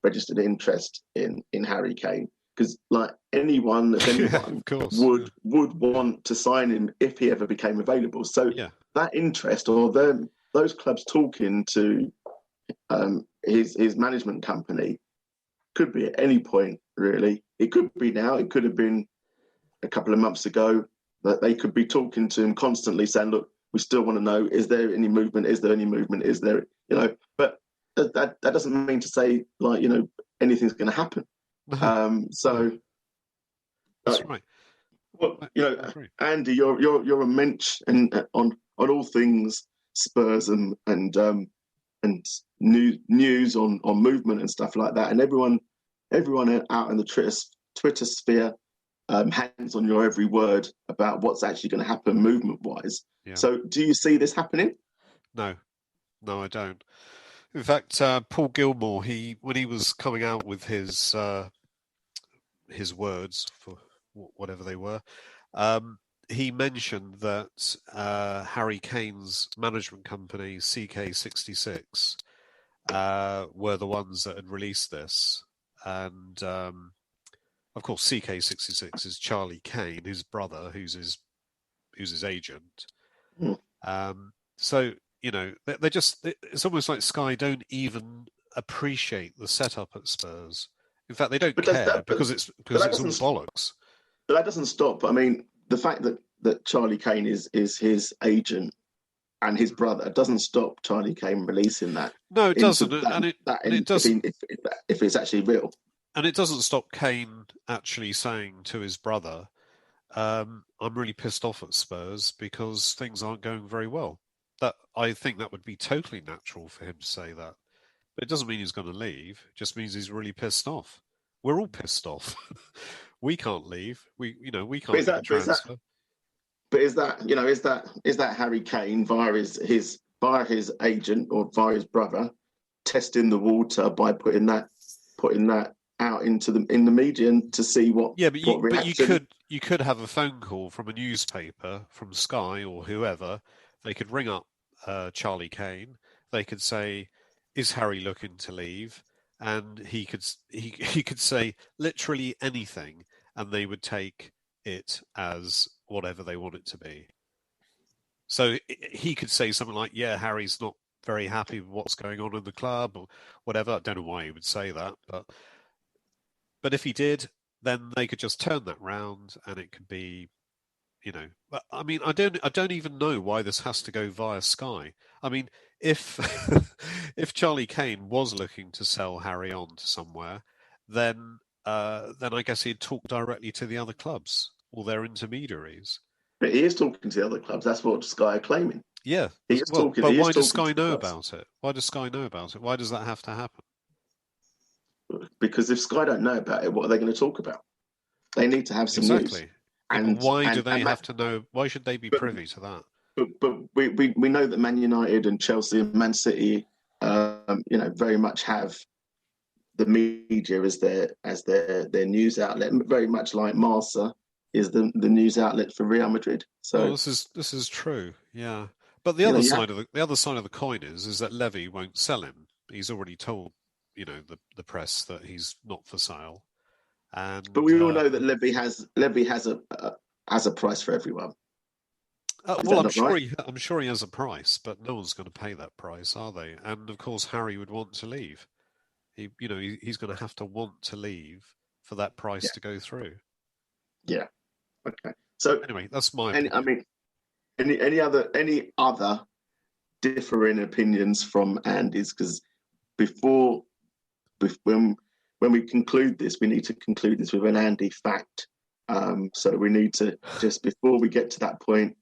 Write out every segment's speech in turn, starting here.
registered interest in Harry Kane, because like anyone of course, would want to sign him if he ever became available. So that interest, or those clubs talking to his management company, could be at any point, really. It could be now. It could have been a couple of months ago, that they could be talking to him constantly, saying, "Look, we still want to know: is there any movement? Is there any movement? Is there, But that doesn't mean to say, like, anything's going to happen. So that's right. Well, Andy, you're a mensch and on all things Spurs and news on movement and stuff like that, and everyone out in the Twitter sphere hangs on your every word about what's actually going to happen movement wise. Yeah. So, do you see this happening? No, I don't. In fact, Paul Gilmore, when he was coming out with his words, for whatever they were, he mentioned that Harry Kane's management company, CK66, were the ones that had released this. And, of course, CK66 is Charlie Kane, his brother, who's his agent. So, they're just, it's almost like Sky don't even appreciate the setup at Spurs. In fact, they don't care because it's all bollocks. But that doesn't stop. I mean, the fact that Charlie Kane is his agent and his brother doesn't stop Charlie Kane releasing that. No, it doesn't. It doesn't. If it's actually real. And it doesn't stop Kane actually saying to his brother, I'm really pissed off at Spurs because things aren't going very well. I think that would be totally natural for him to say that. But it doesn't mean he's going to leave. It just means he's really pissed off. We're all pissed off. We can't leave. We can't get a transfer. But is that Harry Kane via his agent or via his brother testing the water by putting that out in the media and to see what reaction? You could have a phone call from a newspaper, from Sky or whoever. They could ring up Charlie Kane. They could say, "Is Harry looking to leave?" And he could say literally anything, and they would take it as whatever they want it to be. So he could say something like, "Yeah, Harry's not very happy with what's going on in the club," or whatever. I don't know why he would say that, but if he did, then they could just turn that round, and it could be, I mean, I don't even know why this has to go via Sky. I mean, if if Charlie Kane was looking to sell Harry on to somewhere, then I guess he'd talk directly to the other clubs or their intermediaries. But he is talking to the other clubs. That's what Sky are claiming. Yeah. But why does Sky know about it? Why does Sky know about it? Why does that have to happen? Because if Sky don't know about it, what are they going to talk about? They need to have some news. And why do they have to know? Why should they be privy to that? But we know that Man United and Chelsea and Man City, very much have the media as their news outlet, very much like Marca is the news outlet for Real Madrid. So this is true, yeah. But the other side of the coin is that Levy won't sell him. He's already told the press that he's not for sale. But we all know that Levy has a price for everyone. I'm sure he has a price, but no one's going to pay that price, are they? And of course, Harry would want to leave. He's going to have to want to leave for that price to go through. Yeah. Okay. So anyway, that's my opinion. I mean, any other differing opinions from Andy's? Because when we conclude this, we need to conclude this with an Andy fact. So we need to, just before we get to that point,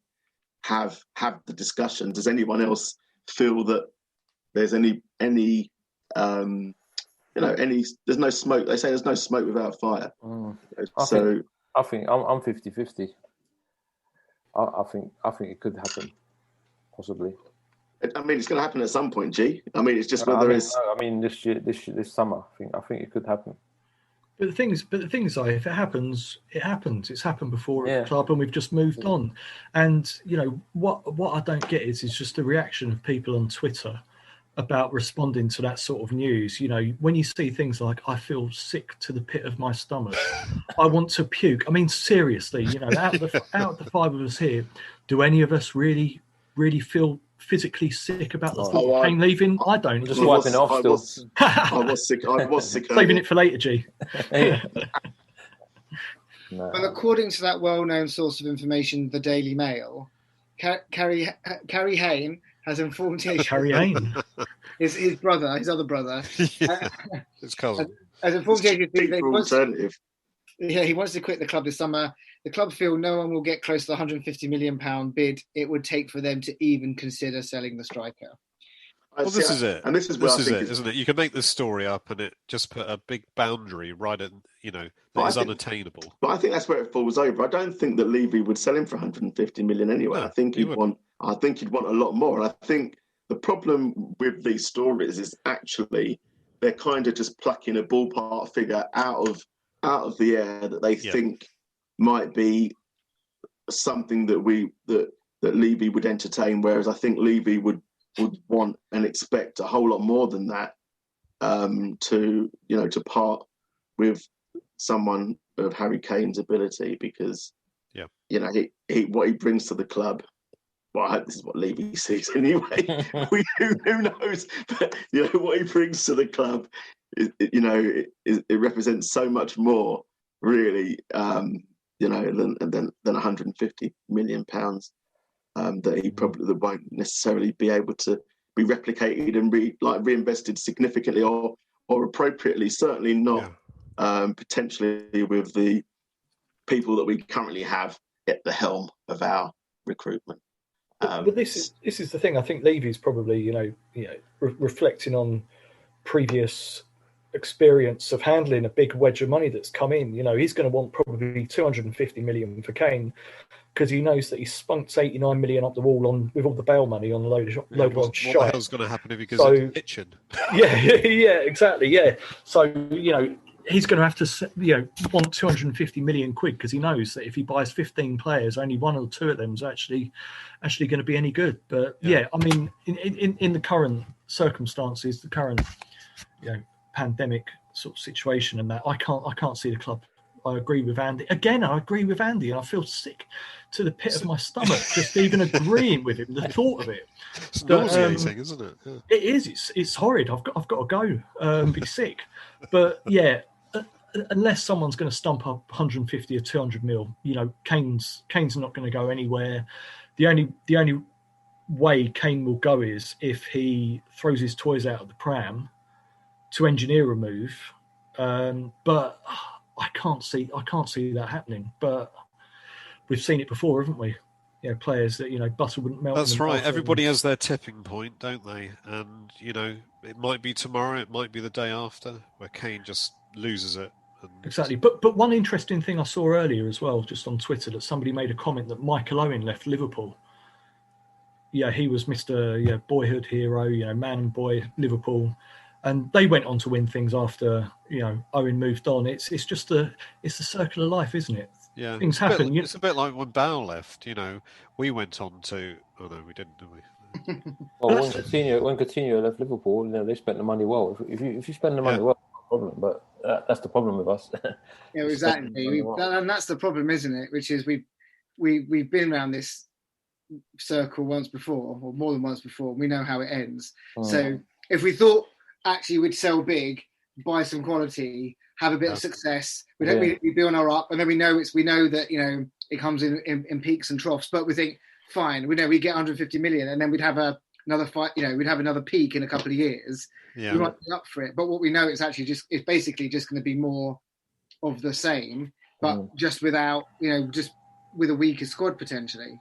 have the discussion. Does anyone else feel that there's any there's no smoke? They say there's no smoke without fire. I think I'm 50-50. I think it could happen, possibly. I mean, it's going to happen at some point, G. I mean, it's just whether it's. I mean, this summer. I think it could happen. But the things are, if it happens, it happens. It's happened before at the club, and we've just moved on. And what I don't get is just the reaction of people on Twitter. about responding to that sort of news. You know, when you see things like, I feel sick to the pit of my stomach, I want to puke. I mean, seriously, you know, out of the five of us here, do any of us really feel physically sick about the thought of Kane leaving? I don't. I'm just wiping it off still. I was sick. Saving it for later, G. No. Well, according to that well-known source of information, the Daily Mail, harry-kane has informed Harry-kane. his other brother, his cousin, has informed HSBC he wants to quit the club this summer. The club feel no one will get close to the £150 million bid it would take for them to even consider selling the striker. Well, this is it. And this is it, isn't it? You can make this story up and it just put a big boundary right at, that is unattainable. But I think that's where it falls over. I don't think that Levy would sell him for 150 million anyway. No, I think he'd want a lot more. And I think the problem with these stories is actually they're kind of just plucking a ballpark figure out of the air that they think might be something that Levy would entertain, whereas I think Levy would want and expect a whole lot more than that to part with someone of Harry Kane's ability, because he what he brings to the club. Well, I hope this is what Levy sees anyway. Who knows? But what he brings to the club, it represents so much more, really, than 150 million pounds. That he probably won't necessarily be able to be replicated and reinvested significantly or appropriately. Certainly not potentially with the people that we currently have at the helm of our recruitment. But this is the thing. I think Levy's probably reflecting on previous experience of handling a big wedge of money that's come in. He's going to want probably 250 million for Kane, because he knows that he spunks 89 million up the wall with all the bail money on a load of shite. What the hell's going to happen if he goes to the kitchen? Yeah, exactly. Yeah, so he's going to have to want 250 million quid, because he knows that if he buys 15 players, only one or two of them is actually going to be any good. But I mean, in the current circumstances, the current pandemic sort of situation, and that I can't see the club. I agree with Andy. Again, I agree with Andy, and I feel sick to the pit of my stomach just even agreeing with him. The thought of it. It's nauseating, isn't it? Yeah. It is. It's horrid. I've got to go. Be sick. But unless someone's going to stump up 150 or 200 mil, Kane's not going to go anywhere. The only way Kane will go is if he throws his toys out of the pram to engineer a move. But I can't see that happening. But we've seen it before, haven't we? Players that butter wouldn't melt. That's right. Everybody has their tipping point, don't they? And it might be tomorrow, it might be the day after, where Kane just loses it. Exactly. But one interesting thing I saw earlier as well, just on Twitter, that somebody made a comment that Michael Owen left Liverpool. Yeah, he was Mr. Boyhood hero, man and boy, Liverpool. And they went on to win things after, Owen moved on. It's just it's the circle of life, isn't it? Yeah. Things happen. It's a bit like when Bale left, we went on to... Oh, no, we didn't, did we? Well, when Coutinho left Liverpool, they spent the money well. If you spend the money well, no problem. But that's the problem with us. Yeah, exactly. And that's the problem, isn't it? Which is we've been around this circle once before, or more than once before. And we know how it ends. So if we thought actually we'd sell big, buy some quality, have a bit of success, we'd be on our up, and then we know that it comes in peaks and troughs. But we think, fine, we know we get 150 million, and then we'd have another fight. We'd have another peak in a couple of years. Yeah. We might be up for it, but what we know it's basically just going to be more of the same, but just without just with a weaker squad potentially.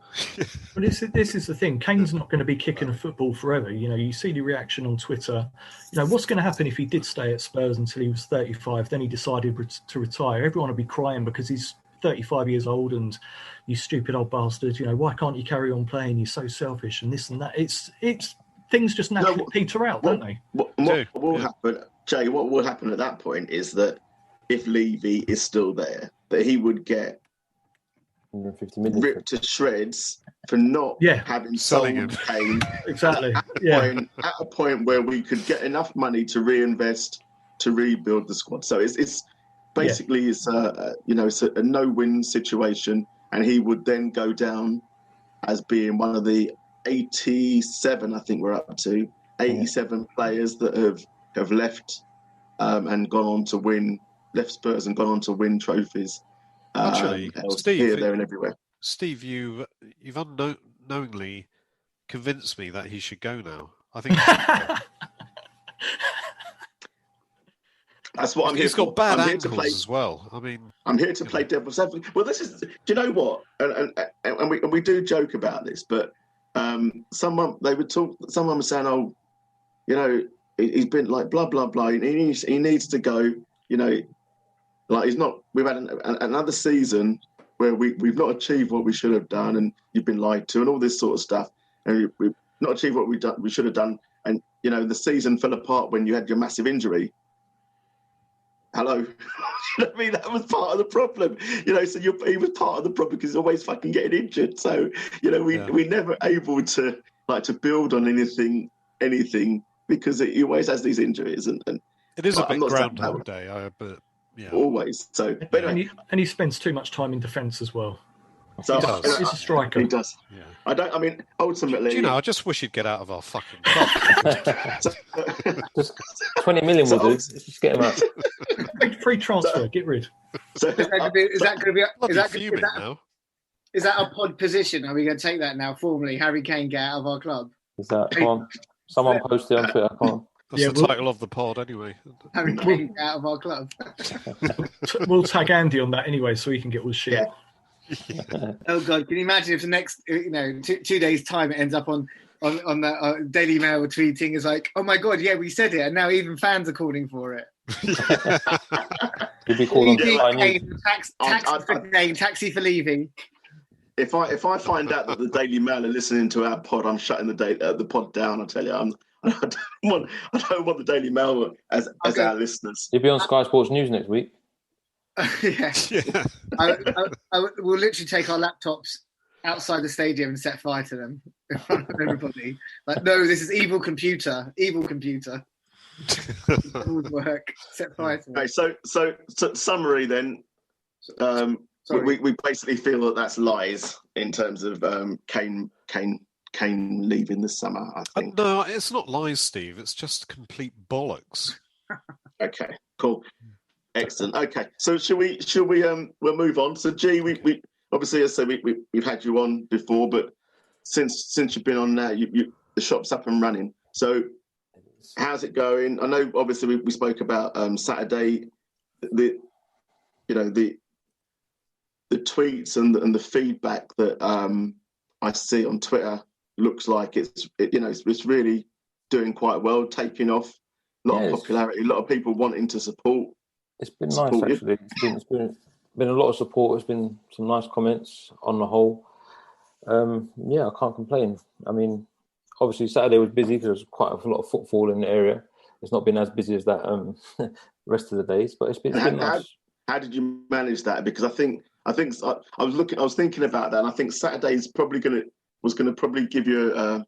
But this is the thing. Kane's not going to be kicking a football forever. You see the reaction on Twitter. What's going to happen if he did stay at Spurs until he was 35, then he decided to retire? Everyone will be crying because he's 35 years old and you stupid old bastard. Why can't you carry on playing? You're so selfish and this and that. It's things just naturally peter out, don't they? What will happen, Jay? What will happen at that point is that if Levy is still there, that he would get 150 million. ripped to shreds for not having selling sold him. Kane. Exactly. At a point where we could get enough money to reinvest to rebuild the squad. So it's basically it's a no-win situation, and he would then go down as being one of the 87, I think we're up to 87 players that have left and gone on to win, left Spurs and gone on to win trophies. Actually, Steve, here, there, and everywhere. Steve, you've unknowingly convinced me that he should go now. I think that's what I'm here He's for. got bad I'm ankles as well. I mean, I'm here to play devil's advocate. Well, this is. Do you know what? And we do joke about this, but someone was saying, "Oh, you know, he's been like blah blah blah. He needs to go. You know, like he's not. We've had another season where we've not achieved what we should have done, and you've been lied to, and all this sort of stuff, and we've not achieved what we should have done, and you know, the season fell apart when you had your massive injury." Hello. You know what I mean? That was part of the problem. You know, so he was part of the problem because he's always fucking getting injured. So, you know, we're never able to build on anything because he always has these injuries. And it is a bit Groundhog Day, but yeah. Always. So, but anyway. And he spends too much time in defence as well. So he's a striker. He does. Yeah. Ultimately... Do you know, I just wish he'd get out of our fucking club. Just 20 million will do. Just get him out. Free transfer, get rid. Is that a pod position? Are we going to take that now formally? Harry Kane, get out of our club? Is that... Someone posted on Twitter. That's the title of the pod anyway. Harry Kane, get out of our club. We'll tag Andy on that anyway so he can get all the shit. Yeah. Oh God! Can you imagine if the next, 2 days time it ends up on the Daily Mail tweeting is like, oh my God, yeah, we said it, and now even fans are calling for it. You'd be called on taxi for leaving. If I find out that the Daily Mail are listening to our pod, I'm shutting the pod down. I tell you, I don't want the Daily Mail as our listeners. You'll be on Sky Sports News next week. Yeah. We'll literally take our laptops outside the stadium and set fire to them in front of everybody. Like, no, this is evil computer. Work. Set fire to them. Okay, so summary then. We basically feel that that's lies in terms of Kane leaving this summer. I think. No, it's not lies, Steve. It's just complete bollocks. Okay, cool. Excellent. Okay, so shall we we'll move on. So G, we obviously, as I said, we've had you on before, but since you've been on now, the shop's up and running. So how's it going? I know obviously we spoke about Saturday, the tweets and the feedback that I see on Twitter looks like it's really doing quite well, taking off, a lot of popularity, a lot of people wanting to support. It's been nice, actually. It's been a lot of support. There's been some nice comments on the whole. I can't complain. I mean, obviously Saturday was busy because there was quite a lot of football in the area. It's not been as busy as that the rest of the days, but it's been nice. How did you manage that? Because I think I was thinking about that, and I think Saturday's probably was going to give you a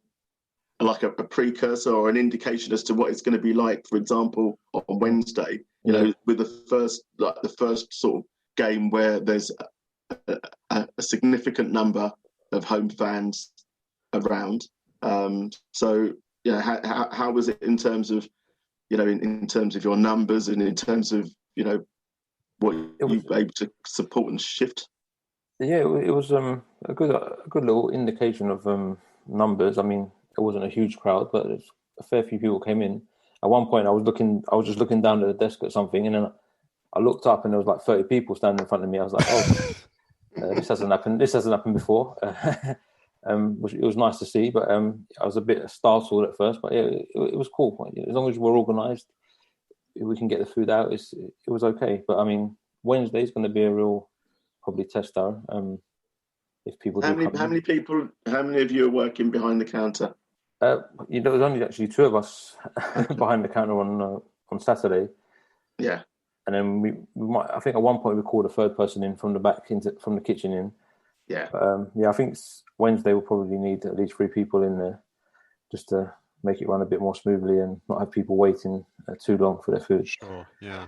precursor or an indication as to what it's going to be like. For example, on Wednesday, with the first sort of game where there's a significant number of home fans around. So how was it in terms of in terms of your numbers and in terms of what you were able to support and shift? Yeah, it was a good little indication of numbers. I mean, it wasn't a huge crowd, but a fair few people came in. At one point, I was just looking down at the desk at something, and then I looked up, and there was like 30 people standing in front of me. I was like, "Oh, this hasn't happened. This hasn't happened before." It was nice to see, but I was a bit startled at first. But it was cool. As long as we're organised, we can get the food out. It was okay. But I mean, Wednesday is going to be a real probably tester. If people how many of you are working behind the counter? There was only actually two of us behind the counter on Saturday. Yeah, and then we might. I think at one point we called a third person in from the back from the kitchen in, Yeah. I think Wednesday will probably need at least 3 people in there just to make it run a bit more smoothly and not have people waiting too long for their food. Sure, yeah.